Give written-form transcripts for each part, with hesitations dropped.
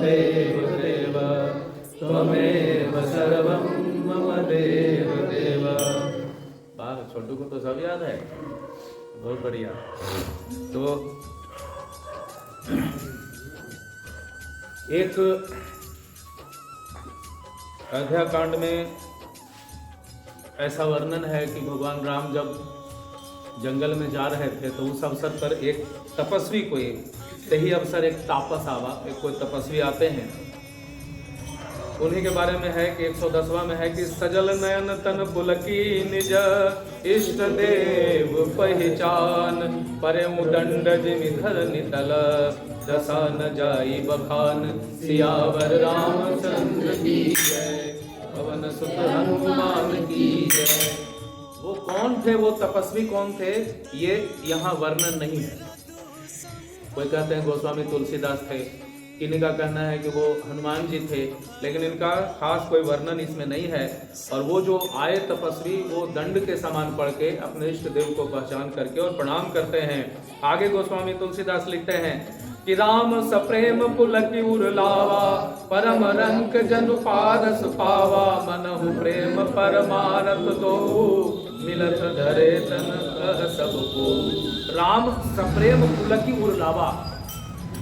देव देव त्वमेव सर्वं मम देव देव। छोटू को तो सब याद है, बहुत बढ़िया। तो एक अयोध्या कांड में ऐसा वर्णन है कि भगवान राम जब जंगल में जा रहे थे तो उस अवसर पर एक तपस्वी को, सही अवसर एक तापस आवा, एक कोई तपस्वी आते हैं। उन्हीं के बारे में है कि 110वां में है कि सजल नयन तन पुलकी निज इष्ट देव पहचान परे दंड जिमिधर नितल दशा न जाई बखान सियावर रामचंद्र की जय पवन सुत हनुमान की जय। वो कौन थे, वो तपस्वी कौन थे, ये यहाँ वर्णन नहीं है। कोई कहते हैं गोस्वामी तुलसीदास थे, किन्हीं का कहना है कि वो हनुमान जी थे, लेकिन इनका खास कोई वर्णन इसमें नहीं है। और वो जो आए तपस्वी वो दंड के समान पढ़ के अपने इष्ट देव को पहचान करके और प्रणाम करते हैं। आगे गोस्वामी तुलसीदास लिखते हैं कि राम सप्रेम पुलकी उर्लावा परम रंक जनु पारस पावा मनहु प्रेम परमारथ दो मिलत धरे तन कह सबको। राम सप्रेम पुलकी उर्लावा,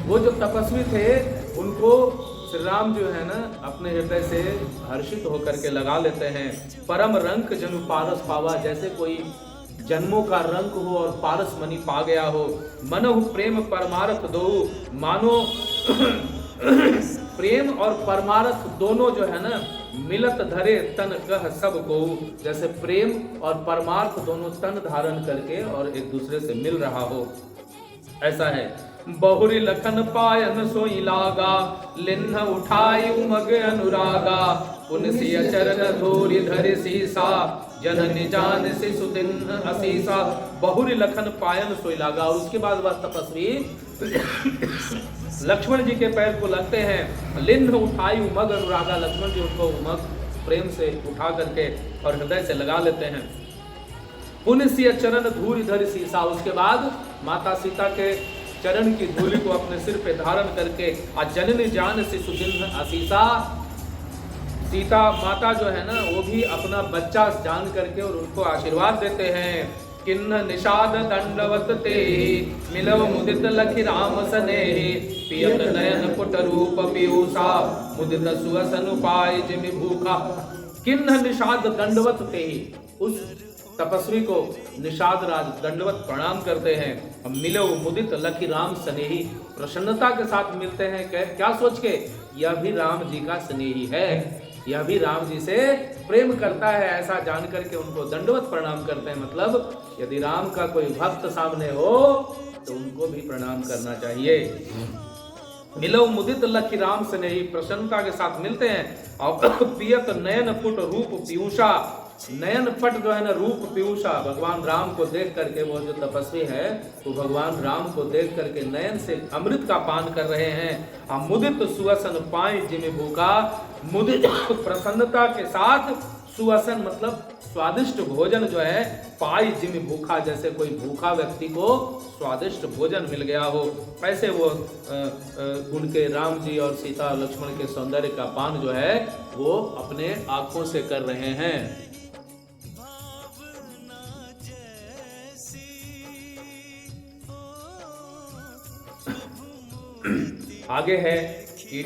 वो जो तपस्वी थे उनको श्री राम जो है ना अपने हृदय से हर्षित होकर के लगा लेते हैं। परम रंक जनु पारस पावा, जैसे कोई जन्मों का रंक हो और पारस मणि पा गया हो। मनहु प्रेम परमारथ दो, मानो प्रेम और परमारथ दोनों जो है ना मिलत धरे तन कह सब को, जैसे प्रेम और परमार्थ दोनों तन धारण करके और एक दूसरे से मिल रहा हो, ऐसा है। बहुरी लखन पायन सोई लागा लिन्ह उठाई उमग अनुरागा पुनसिय चरण धूरि धरि सीसा जननि जान से सुदिन असीसा। बहुरी लखन पायन सोई लागा, और उसके बाद वह तपस्वी लक्ष्मण जी के पैर को लगते हैं। लिन्ह उठाई उमग अनुरागा, लक्ष्मण जी उनको उमग प्रेम से उठा करके और हृदय से लगा लेते हैं। पुनसिय चरण धूरि धरि सीसा, उसके बाद माता सीता के चरण की धूलि को अपने सिर पे धारण करके जननी जान से सुदिन असीसा, सीता माता जो है ना वो भी अपना बच्चा जान करके और उनको आशीर्वाद देते हैं। किन्न निषाद दंडवत ते मिलव मुदित लखि राम सनेहि पियत नयन पुट रूप पीयूषा मुदित सुअसन उपाय जिमि भूखा। किन्न निषाद दंडवत ते, उस तपस्वी को निषाद राज दंडवत प्रणाम करते हैं। मिलो मुदित लखि राम स्नेही, प्रसन्नता के साथ मिलते हैं। क्या सोच के, यह भी राम जी का स्नेही है, यह भी राम जी से प्रेम करता है, ऐसा जान करके उनको दंडवत प्रणाम करते हैं। मतलब यदि राम का कोई भक्त सामने हो तो उनको भी प्रणाम करना चाहिए। मिलो मुदित लखि राम स्नेही, प्रसन्नता के साथ मिलते हैं। और पियत नयन पुट रूप पीयूषा, नयन पट जो है ना रूप पीयूषा, भगवान राम को देख करके वो जो तपस्वी है वो भगवान राम को देख करके नयन से अमृत का पान कर रहे हैं। मुदित सुअसन पाए जिमि भूखा, मुदित प्रसन्नता के साथ सुअसन मतलब स्वादिष्ट भोजन जो है, पाई जिमि भूखा, जैसे कोई भूखा व्यक्ति को स्वादिष्ट भोजन मिल गया हो, ऐसे वो उनके राम जी और सीता लक्ष्मण के सौंदर्य का पान जो है वो अपने आंखों से कर रहे हैं। आगे है कि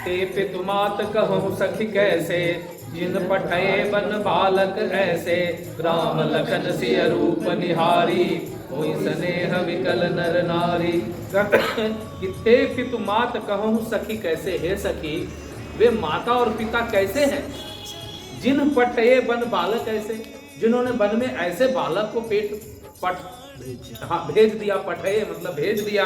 ते पितु मात कहूँ सखी कैसे जिन पठये बन बालक ऐसे राम लखन सिय रूप निहारी कोई स्नेह विकल नर नारी। कि ते पितु मात कहूँ सखी कैसे, हे सखी वे माता और पिता कैसे हैं। जिन पठये बन बालक ऐसे, जिन्होंने वन में ऐसे बालक को भेज दिया, पठये मतलब भेज दिया।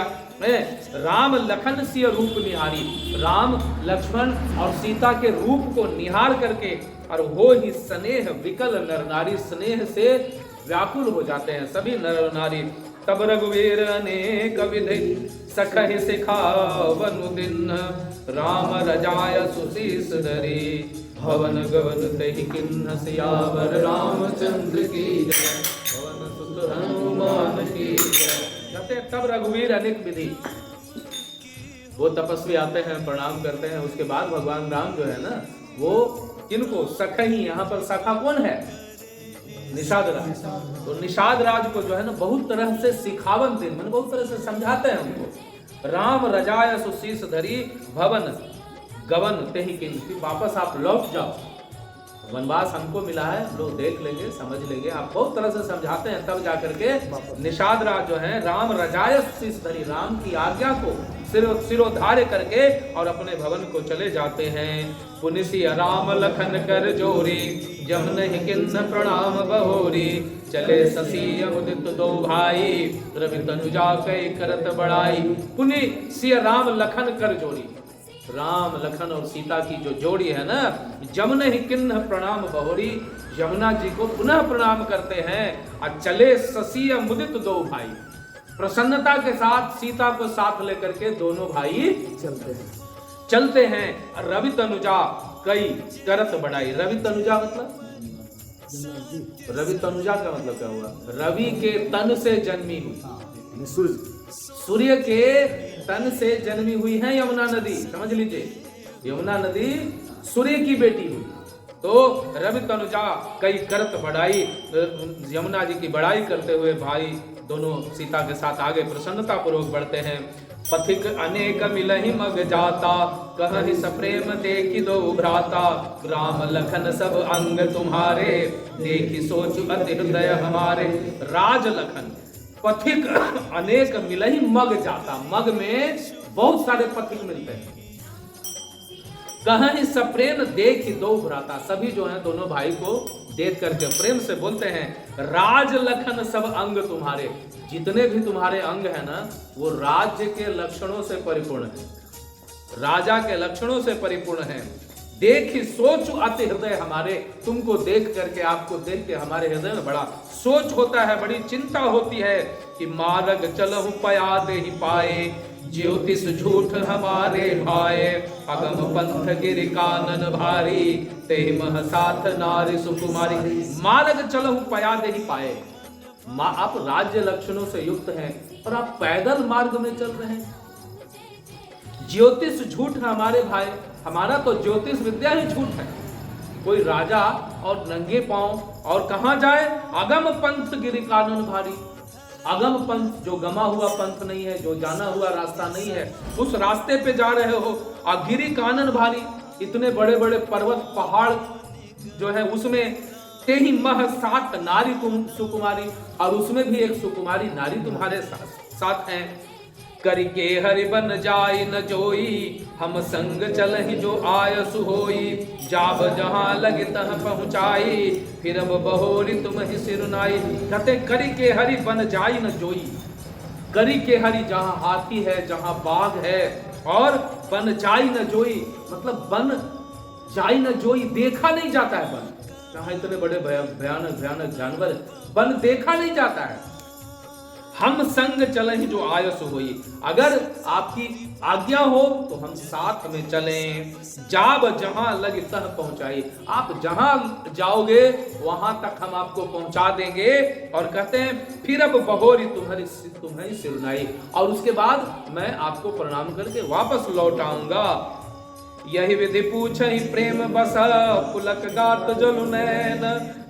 राम लखन सिय रूप निहारी, राम लक्ष्मण और सीता के रूप को निहार करके और हो ही स्नेह विकल नर नारी, स्नेह से व्याकुल हो जाते हैं सभी नर नारी। तब रघुवीर अनेक विधि सखहि सिखावनु दिन राम रजाय सुशीस धरी भवन गवन तहि किन्न सियावर रामचंद्र की जय भवन सुत हनुमान की जय। तब रघुवीर अनेक विधि, वो तपस्वी आते हैं, प्रणाम करते हैं। उसके बाद भगवान राम जो है ना, वो किनको, सखही, यहाँ पर सखा कौन है, निषाद राज। तो निषाद राज को जो है ना बहुत तरह से सिखावन दिन, मैंने बहुत तरह से समझाते हैं उनको। राम रजाय सुशीष धरी भवन गवन ते ही किन, वापस आप लौट जाओ, वनवास हमको मिला है, लोग देख लेंगे, समझ लेंगे। आप बहुत तरह से समझाते हैं, तब जाकर के निषाद राज जो है राम रजाय सुशीष धरी, राम की आज्ञा को सिरोधार्य करके और अपने भवन को चले जाते हैं। पुनिसी राम लखन कर जोरी, जम नहीं किन्न प्रणाम बहोरी, चले शशि उदित दो भाई, रवि तनुजा कई करत बड़ाई। पुनि सिय राम लखन कर जोड़ी, राम लखन और सीता की जो जोड़ी है ना, जमुना ही किन्न प्रणाम बहोरी, यमुना जी को पुनः प्रणाम करते हैं। और चले शशि मुदित दो भाई, प्रसन्नता के साथ सीता को साथ लेकर के दोनों भाई चलते हैं। रवि तनुजा कई करत बढ़ाई, रवि तनुजा मतलब, रवि तनुजा का मतलब क्या हुआ, रवि के तन से जन्मी हुई, सूर्य के तन से जन्मी हुई है यमुना नदी, समझ लीजिए, यमुना नदी सूर्य की बेटी हुई। तो रवि तनुजा कई करत बढ़ाई, यमुना जी की बढ़ाई करते हुए भाई दोनों सीता के साथ आगे प्रसन्नता पूर्वक बढ़ते हैं। पथिक अनेक मिलहि मग जाता, कहहि सप्रेम देखि दो भ्राता, राम लखन सब अंग तुम्हारे, देखि सोच अति हृदय हमारे। राज लखन पथिक अनेक मिलहि मग जाता, मग में बहुत सारे पथिक मिलते हैं। कहहि सप्रेम देखि दो भ्राता, सभी जो है दोनों भाई को देख करके प्रेम से बोलते हैं, राज लखन सब अंग तुम्हारे, जितने भी तुम्हारे अंग है ना वो राज्य के लक्षणों से परिपूर्ण है, राजा के लक्षणों से परिपूर्ण है। देखी सोच अति हृदय हमारे, तुमको देख करके, आपको देख के हमारे हृदय में बड़ा सोच होता है, बड़ी चिंता होती है कि मार्ग चलहु पया दे ही पाए, ज्योतिष झूठ हमारे भाए, अगम पंथ गिर कानन भारी, ते मह साथ नारी सुकुमारी। मार्ग चलहु पया दे ही पाए, आप राज्य लक्षणों से युक्त हैं और आप पैदल मार्ग में चल रहे हैं। ज्योतिष झूठ हमारे भाई, हमारा तो ज्योतिष विद्या ही झूठ है। कोई राजा और नंगे पांव और कहां जाए, अगम पंथ गिर कानन भारी, अगम पंथ जो गमा हुआ पंथ नहीं है, जो जाना हुआ रास्ता नहीं है, उस रास्ते पे जा रहे हो। और गिरी कानन भारी, इतने बड़े बड़े पर्वत पहाड़ जो है उसमें, ते ही मह साथ नारी तुम सुकुमारी, और उसमें भी एक सुकुमारी नारी तुम्हारे साथ हैं। करके हरि बन जाय न जोई, हम संग चलहि जो आयस होई, जाब जहां लगे तह पहुंचाई, फिर अब बहोरी तुम ही सिरुनाई। कहते करी के हरि बन जाय न जोई, करी के हरि जहां हाथी है, जहां बाघ है, और बन जाय न जोई मतलब बन जाय न जोई, देखा नहीं जाता है बन, जहां इतने बड़े भयानक भयानक जानवर, बन देखा नहीं जाता है। हम संग चले ही जो आयस होई, अगर आपकी आज्ञा हो तो हम साथ में चलें। जाब जहां लगे तह पहुंचाई, आप जहां जाओगे वहां तक हम आपको पहुंचा देंगे। और कहते हैं फिर अब बहोरी तुम्हारी सिरनाई, और उसके बाद मैं आपको प्रणाम करके वापस लौट आऊंगा। यही विधि पूछहि प्रेम बस, पुलक गात जलु नैन,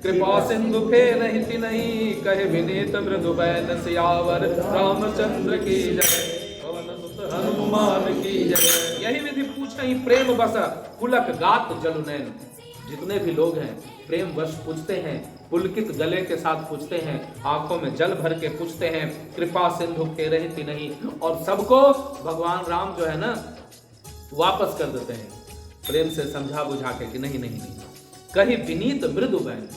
कृपा सिंधु फेर हिति नहीं, कहे विनीत मृदु बैन सियावर, रामचंद्र की जय, पवन सुत हनुमान की जय। यही विधि पूछहि प्रेम बस, पुलक गात जलु नैन, जितने भी लोग हैं प्रेम वश पूछते हैं, पुलकित गले के साथ पूछते हैं, आंखों में जल भर के पूछते हैं, कृपा सिंधु फेर हिति नहीं, और सबको भगवान राम जो है ना वापस कर देते हैं, प्रेम से समझा बुझा के कि नहीं नहीं नहीं। कहीं विनीत मृदु बैन,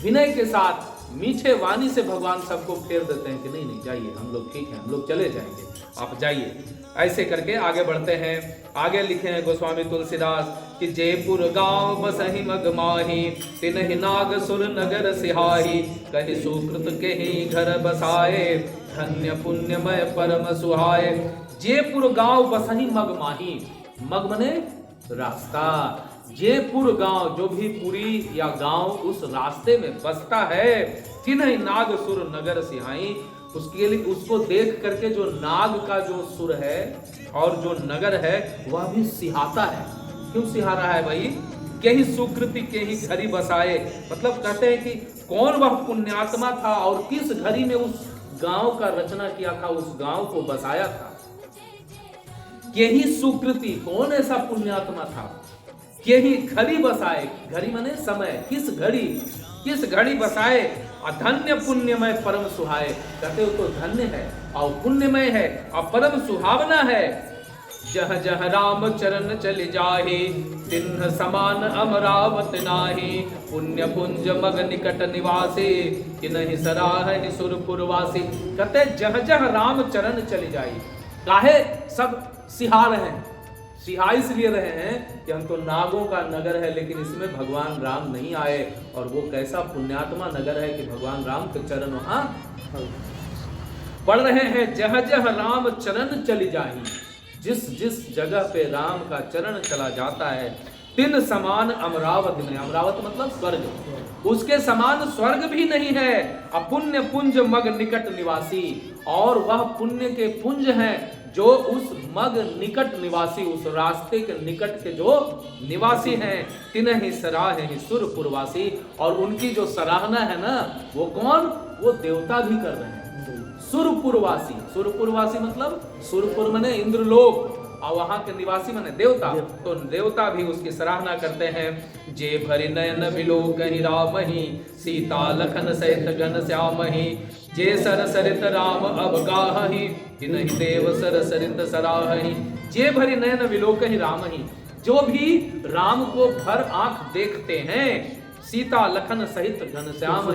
विनय के साथ मीठे वाणी से भगवान सबको फेर देते हैं कि नहीं नहीं जाइए, हम लोग ठीक हैं, हम लोग चले जाएंगे, आप जाइए। ऐसे करके आगे बढ़ते हैं। आगे लिखे हैं गोस्वामी तुलसीदास कि जयपुर गांव बसहि मग माही, तिनहि नाग सुर नगर सिहाही, कहि सुकृत के ही घर बसाए, धन्य पुण्यमय परम सुहाए। जयपुर गांव बसहि मग माही, मग मने रास्ता, जयपुर गांव जो भी पुरी या गांव उस रास्ते में बसता है, तिन्हि नाग सुर नगर सिहाई, उसके लिए उसको देख करके जो नाग का जो सुर है और जो नगर है वह भी सिहाता है। क्यों सिहा रहा है भाई? के ही सुकृति के ही घड़ी बसाए, मतलब कहते हैं कि कौन वह पुण्यात्मा था और किस घड़ी में उस गांव का रचना किया था, उस गांव को बसाया था। के ही सुकृति, कौन ऐसा पुण्यात्मा था? के ही घड़ी बसाए, घड़ी माने समय, किस घड़ी बसाए, अधन्य पुण्यमय परम सुहाए। कहते हो तो धन्य है और पुण्यमय है और परम सुहावना है। जह जह राम चरण चल जाहे, तिन्ह समान अमरावत नाहि। पुण्य पुंज मग निकट निवासे, किन्हि सराहहि सुरपुरवासी। कहते जह जह राम चरण चले जाए, काहे सब सिहा रहे हैं? सिहा इसलिए रहे हैं कि हम तो नागों का नगर है, लेकिन इसमें भगवान राम नहीं आए। और वो कैसा पुण्यात्मा नगर है कि भगवान राम के चरण वहां पढ़ रहे हैं। जह जह राम चरण चली जाही, जिस जिस जगह पे राम का चरण चला जाता है, तिन समान अमरावत नहीं, अमरावत मतलब स्वर्ग, उसके समान स्वर्ग भी नहीं है। अपुण्य पुंज मग निकट निवासी, और वह पुण्य के पुंज हैं जो उस मग निकट निवासी, उस रास्ते के निकट के जो निवासी हैं। तिन्हि सराहहि सुरपुरवासी, और उनकी जो सराहना है ना, वो कौन? वो देवता भी कर रहे हैं। सुरपुरवासी, सुरपुरवासी मतलब सुरपुर माने इंद्रलोक, और वहां के निवासी माने देवता, तो देवता भी उसकी सराहना करते हैं। जे भरि नयन बिलोकहि रामहि, सीता लखन सहित घन श्यामहि। जे सर सरित राम अवगाहहि, तिन्हि देव सर सरित सराहहि। जे भरि नयन बिलोकहि रामहि, जो भी राम को भर आंख देखते हैं, सीता लखन सहित घनश्याम,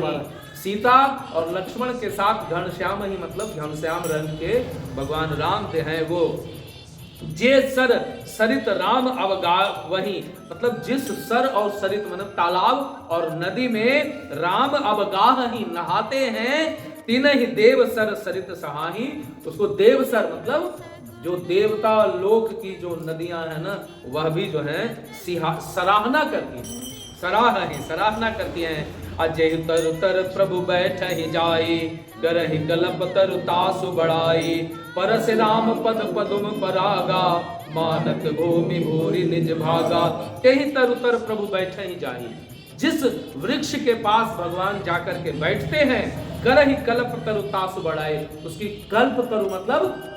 सीता और लक्ष्मण के साथ घनश्याम ही मतलब घनश्याम रंग के भगवान राम जो हैं वो। जे सर सरित राम अवगा वही, मतलब जिस सर और सरित मतलब तालाब और नदी में राम अवगाह ही नहाते हैं, तीन ही देव सर सरित सहाही। उसको देव सर मतलब जो देवता लोक की जो नदियां हैं ना, वह भी जो है सराहना करती है, सराहना करती हैं। अजय तरु तर प्रभु बैठ ही जाई, करहि कलप तरु तासु बढ़ाई। परस राम पद पदुम परागा, मानक भूमि भूरि निज भागा। तेहि तरु तर प्रभु बैठ ही जाई, जिस वृक्ष के पास भगवान जाकर के बैठते हैं, करहि कल्प तरु तासु बढ़ाए। उसकी कल्प तरु मतलब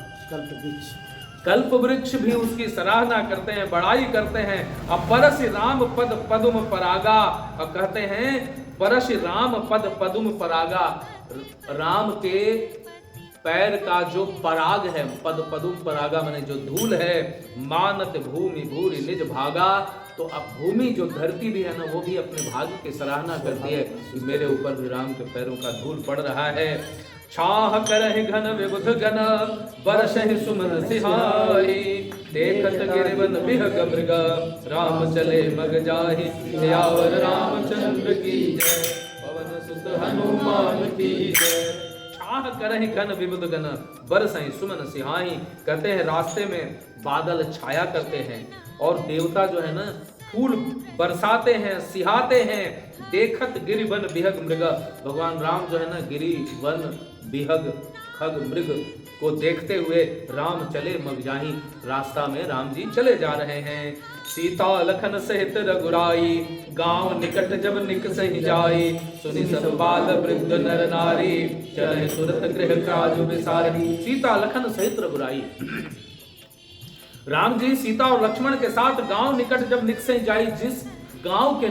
कल्प वृक्ष भी उसकी सराहना करते हैं, बड़ाई करते हैं। अब परस राम पद पदुम परागा, अब कहते हैं परस राम पद पदुम परागा, राम के पैर का जो पराग है, पद पदुम परागा माने जो धूल है। मानत भूमि भूरि निज भागा, तो अब भूमि जो धरती भी है ना, वो भी अपने भाग्य की सराहना करती है कि मेरे ऊपर भी राम के पैरों का धूल पड़ रहा है। छाह करहि घन विबुध गण, बरसहि सुमन सिहाई। देखत गिरिवन बिहग मृग, राम चले मग जाहि। सियावर रामचंद्र की जय, पवन सुत हनुमान की जय। छाह करहि घन विबुध गण, बरसहि सुमन सिहाई। कहते हैं रास्ते में बादल छाया करते हैं और देवता जो है ना फूल बरसाते हैं, सिहाते हैं। देखत गिरि वन बिहग मृग, भगवान राम जो है ना गिरि वन बिहग खग मृग को देखते हुए राम चले मग जाहि, रास्ता में राम जी चले जा रहे हैं। सीता लखन सहित रघुराई, गांव निकट जब निकसहि जाई। सुनि सब बाल वृद्ध नर नारी, चलहि तुरत गृह काज विसारी। सीता लखन सहित रघुराई, राम जी सीता और लक्ष्मण के साथ गांव निकट जब निकसे जाई, जिस गांव के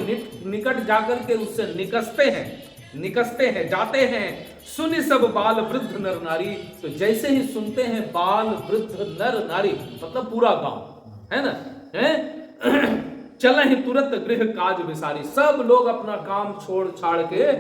निकट जाकर के उससे निकसते हैं जाते हैं। सुनि सब बाल वृद्ध नर नारी, तो जैसे ही सुनते हैं बाल वृद्ध नर नारी मतलब पूरा गांव है ना, है चल ही तुरंत गृह काज विसारी। सब लोग अपना काम छोड़ छाड़ के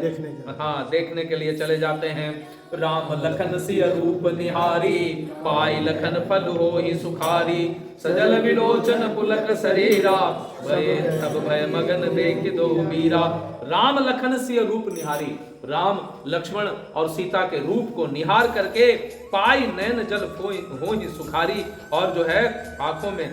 देखने के लिए चले जाते हैं। राम लखन सिय रूप निहारी, पाई लखन फल हो ही सुखारी। सजल विलोचन पुलक शरीरा, भय सब भय मगन देख दो मीरा। राम लखन सिय रूप निहारी, राम लक्ष्मण और सीता के रूप को निहार करके पाई नैन जल हो ही सुखारी, और जो है आंखों में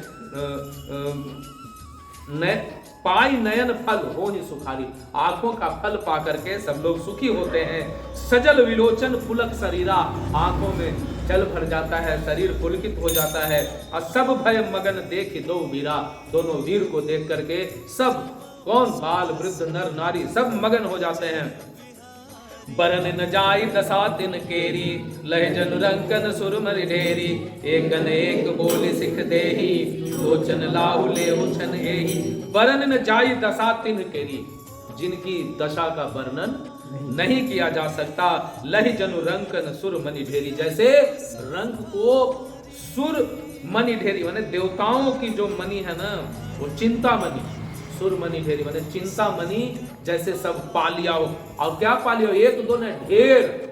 पाई नयन फल हो ही सुखारी, आंखों का फल पा करके सब लोग सुखी होते हैं। सजल विलोचन पुलक शरीरा, आंखों में जल भर जाता है, शरीर पुलकित हो जाता है। और सब भय मगन देख दो वीरा, दोनों वीर को देख करके सब कौन, बाल वृद्ध नर नारी सब मगन हो जाते हैं। बरन न जाई दशा दिन केरी, लह जन रंकन सुरमर ढेरी, एक अनेक बोले सिख देही, लोचन लाहु ले उछन एही। बरन न जाई दशा तिन केरी, जिनकी दशा का वर्णन नहीं किया जा सकता। लह जनु रंकन सुर मणि ढेरी, जैसे रंक को सुर मणि ढेरी माने देवताओं की जो मणि है ना, वो चिंता मणि, सुरमणि ढेरी माने चिंता मणि जैसे सब पालिया हो। और क्या पालिया हो, एक दो ने ढेर,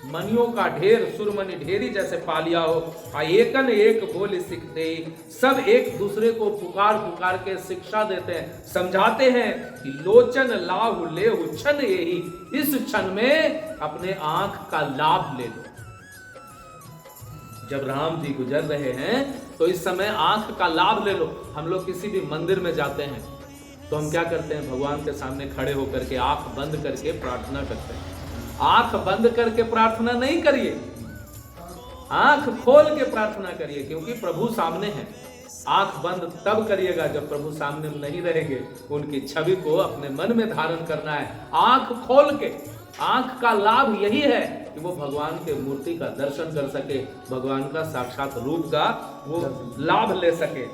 मणियों का ढेर, सुरमणि ढेरी जैसे पालिया हो। एकन एक बोले सिख दे, सब एक दूसरे को पुकार पुकार के शिक्षा देते हैं, समझाते हैं कि लोचन लाहु ले क्षण यही, इस क्षण में अपने आंख का लाभ ले लो। जब राम जी गुजर रहे हैं तो इस समय आंख का लाभ ले लो। हम लोग किसी भी मंदिर में जाते हैं तो हम क्या करते हैं, भगवान के सामने खड़े होकर के आंख बंद करके प्रार्थना करते हैं। आंख बंद करके प्रार्थना नहीं करिए, आंख खोल के प्रार्थना करिए, क्योंकि प्रभु सामने है। आंख बंद तब करिएगा जब प्रभु सामने नहीं रहेंगे, उनकी छवि को अपने मन में धारण करना है। आंख खोल के, आंख का लाभ यही है कि वो भगवान के मूर्ति का दर्शन कर सके, भगवान का साक्षात रूप का वो लाभ ले सके।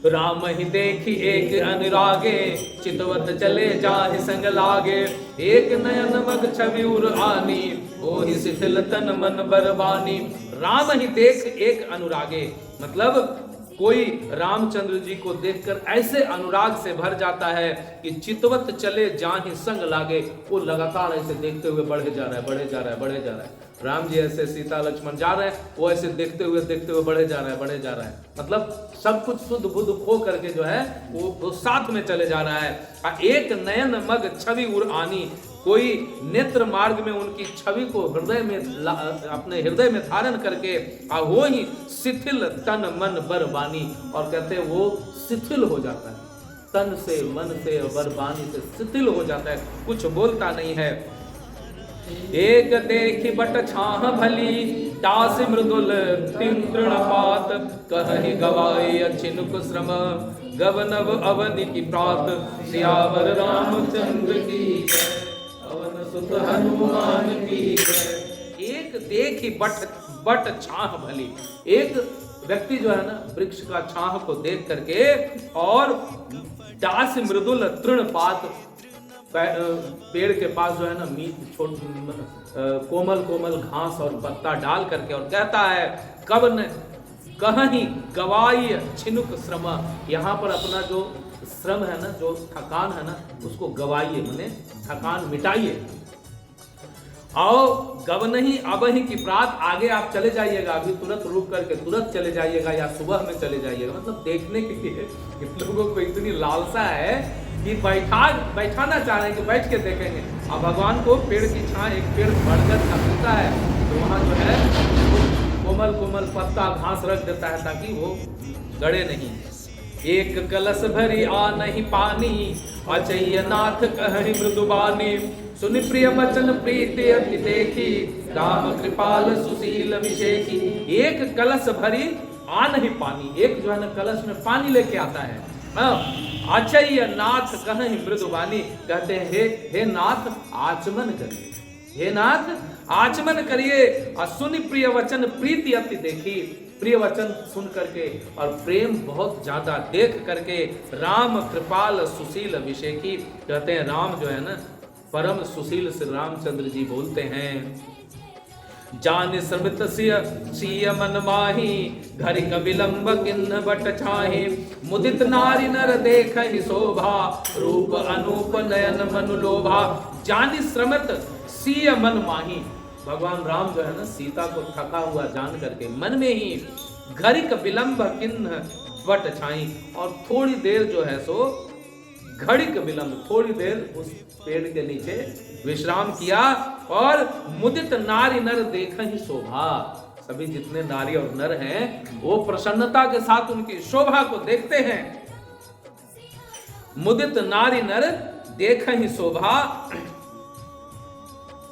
राम ही देखी एक अनुरागे, चितवत चले जाहि संग लागे, एक नयन मग छवि उर आनी, ओहि शिथिल तन मन बरबानी। राम ही देख एक अनुरागे, मतलब कोई रामचंद्र जी को देखकर ऐसे अनुराग से भर जाता है कि चितवत चले जाहि संग लागे, वो लगातार ऐसे देखते हुए बढ़े जा रहा है, बढ़े जा रहा है, बढ़े जा रहा है। राम जी ऐसे सीता लक्ष्मण जा रहे हैं, वो ऐसे देखते हुए बढ़े जा रहा है, बढ़े जा रहा है। मतलब सब कुछ शुद्ध बुद्ध खो करके जो है वो साथ में चले जा रहा है। एक नयन मग छवि उर आनी, कोई नेत्र मार्ग में उनकी छवि को हृदय में अपने हृदय में धारण करके वो ही शिथिल तन मन बरबानी, और कहते हैं वो शिथिल हो जाता है, तन से मन से बरबानी से शिथिल हो जाता है, कुछ बोलता नहीं है। एक देखी बट छाह भली, दास मृदुल तृणपात, कहि गवाई छिनुक श्रम, गवनव अवनि की प्रात, सियावर रामचंद्र की जय, पवन सुत हनुमान की जय। एक देखी बट छाह भली, एक व्यक्ति जो है ना वृक्ष का छाह को देख करके, और दास मृदुल तृणपात, पेड़ के पास जो है ना कोमल कोमल घास और पत्ता डाल करके, और कहता है कवन कहीं गवाई छिनुक श्रम, यहाँ पर अपना जो श्रम है ना, जो थकान है ना, उसको गवाइए, माने थकान मिटाइए। आओ गवनही अबही की प्रात, आगे आप चले जाइएगा, अभी तुरंत रुक करके तुरंत चले जाइएगा, या सुबह में चले जाइएगा। मतलब देखने के लिए लोगों को इतनी लालसा है कि बैठाना चाह रहे हैं कि बैठ के देखेंगे। अब भगवान को पेड़ की छां, एक पेड़ बरगद का मिलता है तो वहां जो है कोमल कोमल पत्ता घास रख देता है ताकि वो गड़े नहीं। एक कलश भरी आ नहीं पानी, अचैय नाथ कहि मृदुबानी, सुनि प्रिय वचन प्रीति अति देखी, राम कृपाल सुशील विशेखी। एक कलश भरी आ नहीं पानी, एक जो है ना कलश में पानी लेके आता है। अचैय नाथ कहि मृदुबानी, कहते हैं हे नाथ आचमन करिए, हे नाथ आचमन करिए। और सुनि प्रिय वचन प्रीति अति देखी, प्रिय वचन सुन करके और प्रेम बहुत ज्यादा देख करके, राम कृपाल सुशील अभिषेकी, कहते हैं राम जो है ना परम सुशील श्री रामचंद्र जी बोलते हैं। जान समित सिय मन माही, घर कविलंब किन्न बट छाही, मुदित नारी नर देख ही शोभा, रूप अनूप नयन मनु लोभा। जानी श्रमित सिय मन माही, भगवान राम जो है ना सीता को थका हुआ जान करके मन में ही घरिक विलंब किन्न बट छाई, और थोड़ी देर जो है सो घड़िक विलंब, थोड़ी देर उस पेड़ के नीचे विश्राम किया, और मुदित नारी नर देख ही शोभा, सभी जितने नारी और नर हैं वो प्रसन्नता के साथ उनकी शोभा को देखते हैं। मुदित नारी नर देखहि शोभा,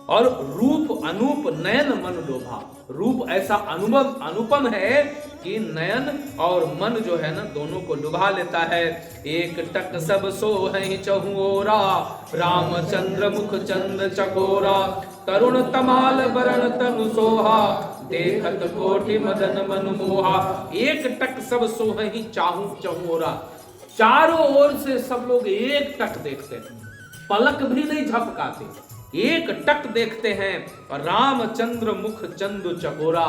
और रूप अनूप नयन मन लोभा। रूप ऐसा अनुपम है कि नयन और मन जो है ना दोनों को लुभा लेता है। एक टक सब सोहहि चहुओरा, रामचंद्र मुख चंद चकोरा, तरुण तमाल बरन तनु सोहा, देखत कोटि मदन मन मोहा। एक टक सब सोहहि चहुओरा, चारों ओर से सब लोग एक टक देखते हैं, पलक भी नहीं झपकाते, एक टक देखते हैं। और रामचंद्र मुख चंदु चकोरा,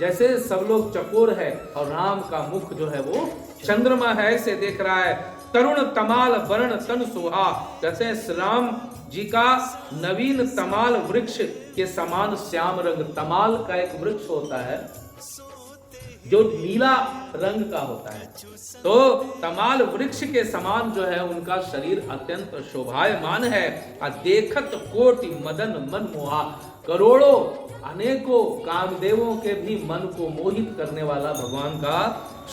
जैसे सब लोग चकोर है और राम का मुख जो है वो चंद्रमा है ऐसे देख रहा है। तरुण तमाल वर्ण तन सोहा, जैसे राम जी का नवीन तमाल वृक्ष के समान श्याम रंग। तमाल का एक वृक्ष होता है जो नीला रंग का होता है, तो तमाल वृक्ष के समान जो है उनका शरीर अत्यंत शोभायमान है। देखत कोटि मदन मन मोहा, करोड़ों अनेकों कामदेवों के भी मन को मोहित करने वाला भगवान का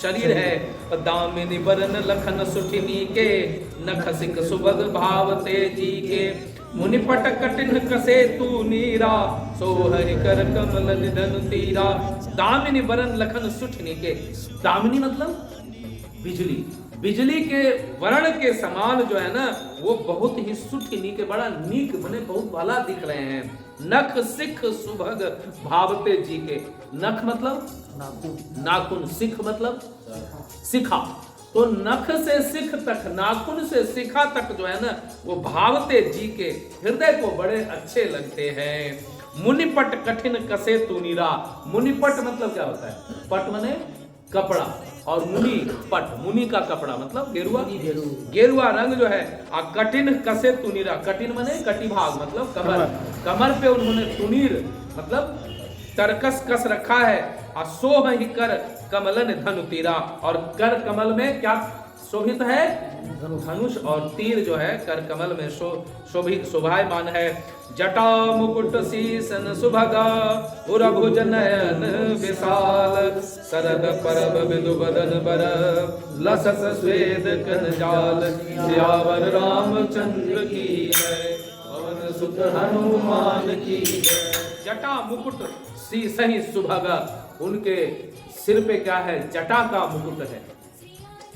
शरीर है। दामिनी बरन लखन सुठिनी के, नख सिक सुभग भाव तेजी के, मुनिपट कटिन कसे तू नीरा, सोहरि कर कमल निधन तीरा। दामिनी बरन लखन सुठिनी के, दामिनी मतलब बिजली, बिजली के वर्ण के समान जो है ना वो बहुत ही सुठिनी के, बड़ा नीक बने, बहुत भला दिख रहे हैं। नख सिख सुभग भावते जी के, नख मतलब नाखून, सिख मतलब शिखा, तो नख से सिख तक, नाखून से शिखा तक जो है ना वो भावते जी के हृदय को बड़े अच्छे लगते हैं। मुनिपट कठिन कसे तुनीरा, मुनिपट मतलब क्या होता है? पट माने कपड़ा, और मुनि पट, मुनि का कपड़ा मतलब गेरुआ, गेरुआ रंग जो है। आ कठिन कसे तुनीरा, कठिन माने कटिभाग मतलब कमर, कमर पे उन्होंने तुनीर मतलब तरकस कस रखा है। आ सोह ही कर कमलन धनु तीरा, और कर कमल में क्या शोभित है? धनुष, और तीर जो है कर कमल में शोभित शोभायमान है। जटा मुकुट सीसन सुभगा, उरभुज नयन विशाल, सरद परब बिदु बदन बर, लसस स्वेद कन जाल, सियावर रामचंद्र की है, पवन सुत हनुमान की है। जटा मुकुट सी सही सुभगा, उनके सिर पे क्या है? जटा का मुकुट है।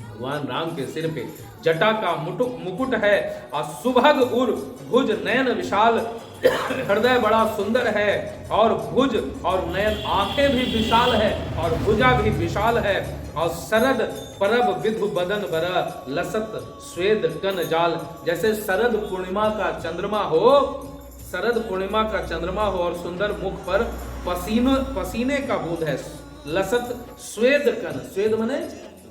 भगवान राम के सिर पे जटा का मुकुट है। और सुभग उर भुज नयन विशाल, हृदय बड़ा सुंदर है, और भुज और नयन आंखें भी विशाल है, और भुजा भी विशाल है। और शरद परब विधु बदन बर, लसत स्वेद कन जाल, जैसे शरद पूर्णिमा का चंद्रमा हो, शरद पूर्णिमा का चंद्रमा हो और सुंदर मुख पर पसीने का बूंद है। लसत स्वेद कन, स्वेद माने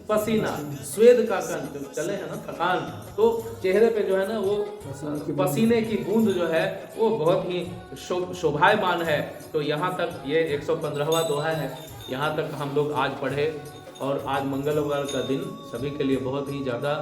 पसीना, स्वेद का कन जो चले है ना थकान, तो चेहरे पे जो है ना वो पसीने की बूंद जो है वो बहुत ही शोभायमान है। तो यहाँ तक ये 115वां दोहा है, यहाँ तक हम लोग आज पढ़े। और आज मंगलवार का दिन सभी के लिए बहुत ही ज़्यादा